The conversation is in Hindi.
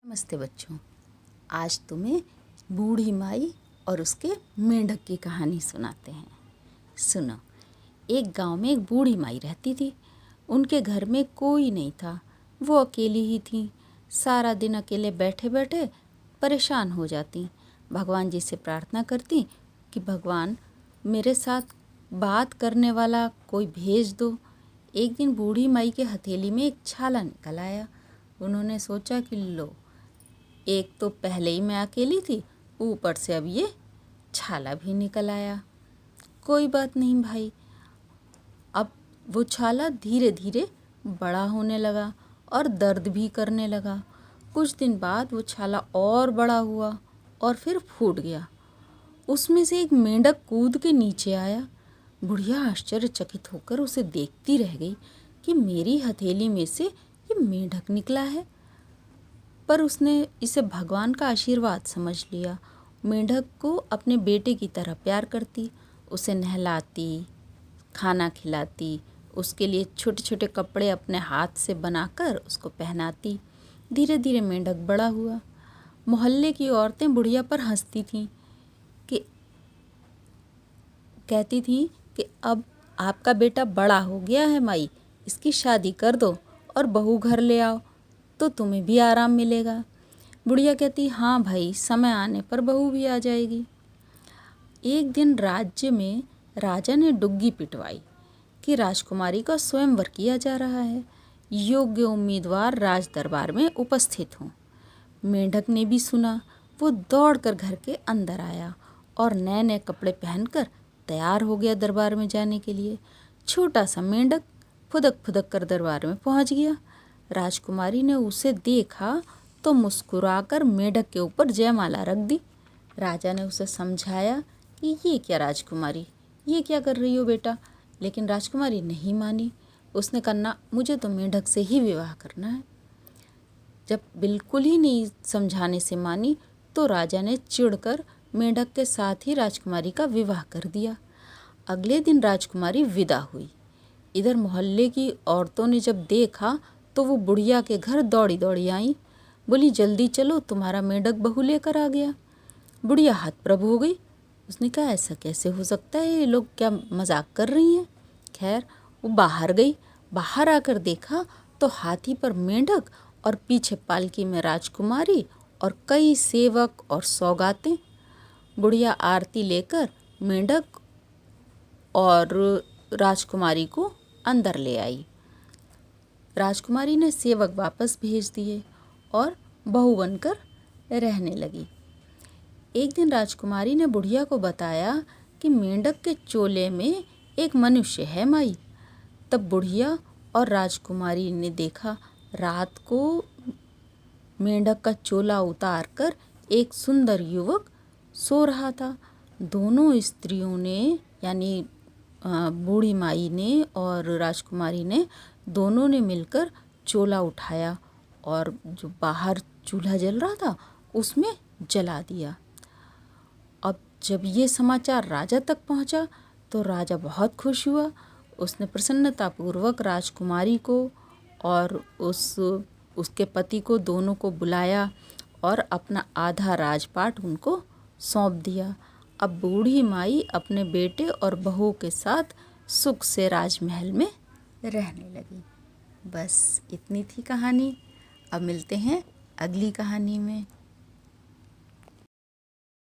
नमस्ते बच्चों। आज तुम्हें बूढ़ी माई और उसके मेंढक की कहानी सुनाते हैं। सुनो। एक गांव में एक बूढ़ी माई रहती थी। उनके घर में कोई नहीं था, वो अकेली ही थी। सारा दिन अकेले बैठे बैठे परेशान हो जाती। भगवान जी से प्रार्थना करती कि भगवान मेरे साथ बात करने वाला कोई भेज दो। एक दिन बूढ़ी माई के हथेली में एक छाला निकल आया। उन्होंने सोचा कि लो, एक तो पहले ही मैं अकेली थी, ऊपर से अब ये छाला भी निकल आया। कोई बात नहीं भाई। अब वो छाला धीरे धीरे बड़ा होने लगा और दर्द भी करने लगा। कुछ दिन बाद वो छाला और बड़ा हुआ और फिर फूट गया। उसमें से एक मेंढक कूद के नीचे आया। बुढ़िया आश्चर्यचकित होकर उसे देखती रह गई कि मेरी हथेली में से ये मेंढक निकला है। पर उसने इसे भगवान का आशीर्वाद समझ लिया। मेंढक को अपने बेटे की तरह प्यार करती, उसे नहलाती, खाना खिलाती, उसके लिए छोटे छोटे कपड़े अपने हाथ से बनाकर उसको पहनाती। धीरे धीरे मेंढक बड़ा हुआ। मोहल्ले की औरतें बुढ़िया पर हंसती थीं कि कहती थीं कि अब आपका बेटा बड़ा हो गया है माई, इसकी शादी कर दो और बहू घर ले आओ तो तुम्हें भी आराम मिलेगा। बुढ़िया कहती हाँ भाई, समय आने पर बहू भी आ जाएगी। एक दिन राज्य में राजा ने डुग्गी पिटवाई कि राजकुमारी का स्वयंवर किया जा रहा है, योग्य उम्मीदवार राज दरबार में उपस्थित हों। मेंढक ने भी सुना। वो दौड़कर घर के अंदर आया और नए नए कपड़े पहनकर तैयार हो गया दरबार में जाने के लिए। छोटा सा मेंढक फुदक फुदक कर दरबार में पहुंच गया। राजकुमारी ने उसे देखा तो मुस्कुराकर मेंढक के ऊपर जयमाला रख दी। राजा ने उसे समझाया कि ये क्या राजकुमारी, ये क्या कर रही हो बेटा, लेकिन राजकुमारी नहीं मानी। उसने कहा ना, मुझे तो मेंढक से ही विवाह करना है। जब बिल्कुल ही नहीं समझाने से मानी तो राजा ने चिढ़कर मेंढक के साथ ही राजकुमारी का विवाह कर दिया। अगले दिन राजकुमारी विदा हुई। इधर मोहल्ले की औरतों ने जब देखा तो वो बुढ़िया के घर दौड़ी दौड़ी आई। बोली जल्दी चलो, तुम्हारा मेंढक बहू लेकर आ गया। बुढ़िया हतप्रभ हो गई। उसने कहा ऐसा कैसे हो सकता है, ये लोग क्या मजाक कर रही हैं। खैर वो बाहर गई। बाहर आकर देखा तो हाथी पर मेंढक और पीछे पालकी में राजकुमारी और कई सेवक और सौगातें। बुढ़िया आरती लेकर मेंढक और राजकुमारी को अंदर ले आई। राजकुमारी ने सेवक वापस भेज दिए और बहू बनकर रहने लगी। एक दिन राजकुमारी ने बुढ़िया को बताया कि मेंढक के चोले में एक मनुष्य है माई। तब बुढ़िया और राजकुमारी ने देखा रात को मेंढक का चोला उतार कर एक सुंदर युवक सो रहा था। दोनों स्त्रियों ने, यानी बूढ़ी माई ने और राजकुमारी ने, दोनों ने मिलकर चोला उठाया और जो बाहर चूल्हा जल रहा था उसमें जला दिया। अब जब ये समाचार राजा तक पहुंचा तो राजा बहुत खुश हुआ। उसने प्रसन्नतापूर्वक राजकुमारी को और उसके पति को, दोनों को बुलाया और अपना आधा राजपाट उनको सौंप दिया। अब बूढ़ी माई अपने बेटे और बहू के साथ सुख से राजमहल में रहने लगी। बस इतनी थी कहानी। अब मिलते हैं अगली कहानी में।